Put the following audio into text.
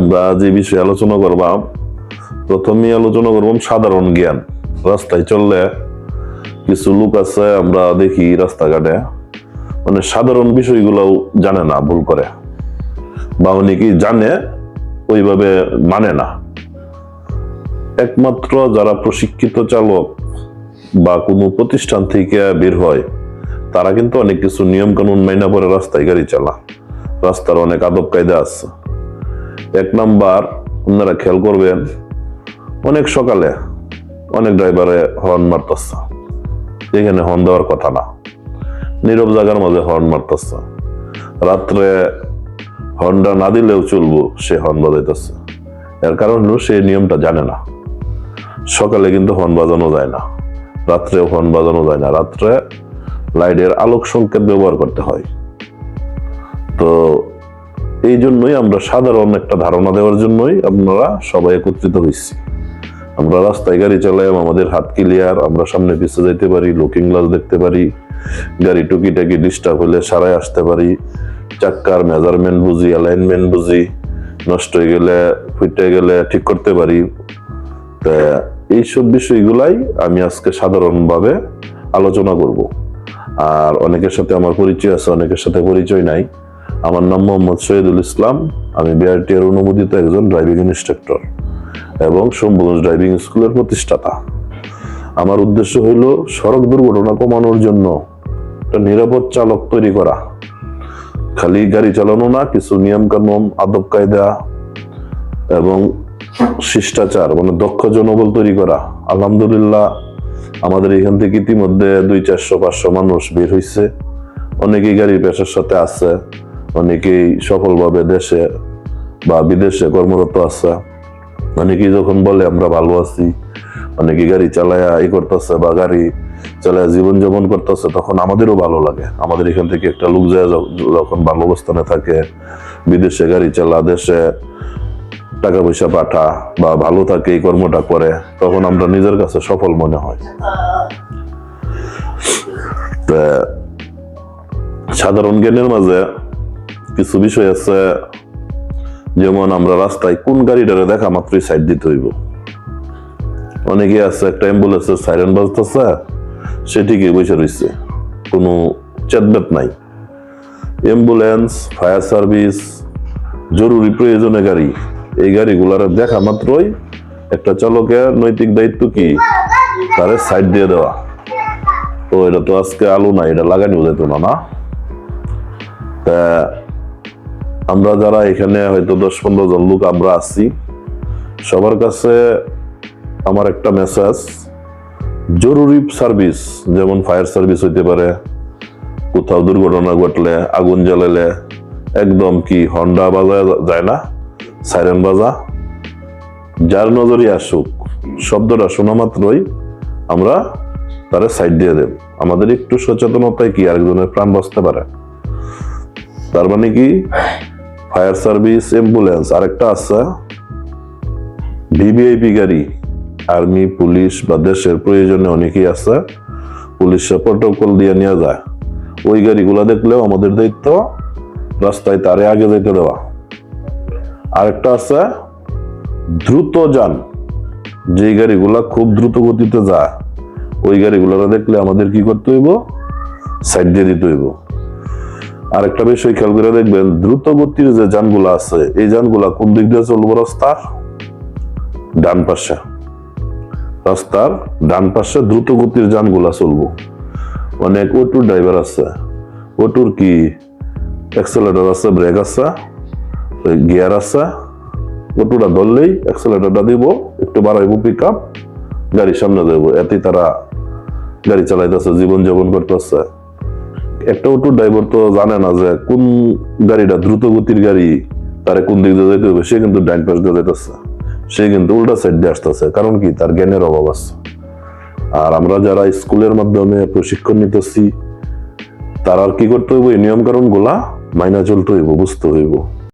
আমরা যে বিষয়ে আলোচনা করবাম, প্রথমেই আলোচনা করবাম সাধারণ জ্ঞান। রাস্তায় চললে কিছু লোক আছে, আমরা দেখি রাস্তাঘাটে মানে সাধারণ বিষয়গুলোও জানে না, ভুল করে, বা অনেকেই জানে ওইভাবে মানে না। একমাত্র যারা প্রশিক্ষিত চালক বা কোনো প্রতিষ্ঠান থেকে বের হয়, তারা কিন্তু অনেক কিছু নিয়ম কানুন মাইনা পরে রাস্তায় গাড়ি চালা। রাস্তার অনেক আদব কায়দা আছে। এক নাম্বার, আপনারা খেয়াল করবেন, অনেক সকালে অনেক ড্রাইভারে হর্ন মারতেছে, এখানে হর্ন দেওয়ার কথা না, নীরব জায়গার মাঝে হর্ন মারতেছে। রাত্রে হর্নটা না দিলেও চলবো, সে হর্ন বাজাইতেছে। এর কারণ হলো সে নিয়মটা জানে না। সকালে কিন্তু হর্ন বাজানো যায় না, রাত্রে হর্ন বাজানো যায় না। রাত্রে লাইটের আলোক সংকেত ব্যবহার করতে হয়। তো এই জন্যই আমরা সাধারণ একটা ধারণা দেওয়ার জন্যই আপনারা সবাই একত্রিত হয়েছি। আমরা রাস্তায় গাড়ি চালাই, আমাদের হাত ক্লিয়ার, আমরা সামনে পিছিয়ে যাইতে পারি, লুকিং গ্লাস দেখতে পারি, গাড়ি টুকিটাকি ডিস্টার্ব হলে সারাই আসতে পারি, চাক্কার মেজারমেন্ট বুঝি, অ্যালাইনমেন্ট বুঝি, নষ্ট হয়ে গেলে ফুটে গেলে ঠিক করতে পারি। তা এইসব বিষয়গুলাই আমি আজকে সাধারণভাবে আলোচনা করব। আর অনেকের সাথে আমার পরিচয় আছে, অনেকের সাথে পরিচয় নাই। আমার নাম মোহাম্মদ শহীদুল ইসলাম। আমি বিআরটিআর অনুমোদিত একজন ড্রাইভিং ইনস্ট্রাক্টর এবং শম্ভুগঞ্জ ড্রাইভিং স্কুলের প্রতিষ্ঠাতা। আমার উদ্দেশ্য হইল সড়ক দুর্ঘটনা কমানোর জন্য একটা নিরাপদ চালক তৈরি করা। খালি গাড়ি চালানো না, কিছু নিয়ম কানুন, আদব কায়দা এবং শিষ্টাচার মানে দক্ষ জনবল তৈরি করা। আলহামদুলিল্লাহ, আমাদের এখান থেকে ইতিমধ্যে 200-400-500 মানুষ বের হয়েছে। অনেকেই গাড়ির পেশার সাথে আছে, অনেকেই সফলভাবে দেশে বা বিদেশে কর্মরত আছে। অনেকেই যখন বলে আমরা ভালো আছি, অনেকেই গাড়ি চালায়া ই করতেছে বা গাড়ি চালায়া জীবনযাপন করতেছে, তখন আমাদেরও ভালো লাগে। আমাদের এখান থেকে একটা লোক যায় যখন ভালো অবস্থানে থাকে, বিদেশে গাড়ি চালা, দেশে টাকা পয়সা পাঠা বা ভালো থাকে, এই কর্মটা করে, তখন আমরা নিজের কাছে সফল মনে হয়। সাধারণ জ্ঞানের মাঝে কিছু বিষয় আছে, যেমন আমরা রাস্তায় কোন গাড়িটারে দেখা মাত্রই সাইড দিতে হইব। অনেকে আছে একটা অ্যাম্বুলেন্সের সাইরেন বাজতেছে, সে ঠিকই বসে রয়েছে, কোনো চেতবেত নাই। অ্যাম্বুলেন্স, ফায়ার সার্ভিস, জরুরি প্রয়োজনে গাড়ি, এই গাড়িগুলার দেখা মাত্রই একটা চালকের নৈতিক দায়িত্ব কি তারে সাইড দিয়ে দেওয়া। তো এটা তো আজকে আলু না, এটা লাগানি বোঝাইতো না। তা আমরা যারা এখানে হয়তো 10-15 জন লোক আমরা আছি, সবার কাছে আমার একটা মেসেজ, জরুরি সার্ভিস যেমন ফায়ার সার্ভিস হইতে পারে, কোথাও দুর্ঘটনা ঘটলে, আগুন জ্বালালে একদম কি হন্ডা বাজা যায় না, সাইরেন বাজা, যার নজরই আসুক, শব্দটা শোনা মাত্রই আমরা তারা সাইড দিয়ে দেব। আমাদের একটু সচেতনতায় কি আরেকজনের প্রাণ বাঁচতে পারে। তার মানে কি ফায়ার সার্ভিস, অ্যাম্বুলেন্স, আরেকটা আছে ভিভিআইপি গাড়ি, আর্মি, পুলিশ বা দেশের প্রয়োজনে অনেকেই আছে, পুলিশরা প্রটোকল দিয়ে নিয়ে যায়। ওই গাড়িগুলা দেখলেও আমাদের দায়িত্ব রাস্তায় তারে আগে যেতে দেওয়া। আরেকটা আছে দ্রুত যান, যে গাড়িগুলা খুব দ্রুত গতিতে যায়, ওই গাড়িগুলা দেখলে আমাদের কি করতে হইব, সাইড দিয়ে দিতে হইব। আরেকটা বিষয় খেয়াল করে দেখবেন, দ্রুত গতির যে যানগুলা আছে, এই যানগুলা কোন দিক দিয়ে চলবো, রাস্তার ডান পাশে। রাস্তার ডান পাশে দ্রুত গতির যানগুলা চলবো। অনেক অটোর ড্রাইভার আছে, অটোর কি অ্যাক্সেলেটর আছে, ব্রেক আছে, গিয়ার আছে, অটোটা ধরলেই অ্যাক্সেলেটরটা দিব, একটু বাড়াইবো পিক আপ, গাড়ির সামনে দেবো, এতেই তারা গাড়ি চালাইতেছে, জীবনযাপন করতেছে। একটা অটো ড্রাইভার তো জানে না যে কোন গাড়িটা দ্রুত গতির গাড়ি, তারে কোন দিক দিয়ে যেতে হবে, সে কিন্তু ডাইন পাশ দিয়ে যেতেছে, সে কিন্তু উল্টা সাইড দিয়ে আসতেছে। কারণ কি, তার জ্ঞানের অভাব আছে। আর আমরা যারা স্কুলের মাধ্যমে প্রশিক্ষণ নিতেছি, তার আর কি করতে হইব, এই নিয়ম কানুন গুলা মাইনা চলতে হইব, বুঝতে হইব।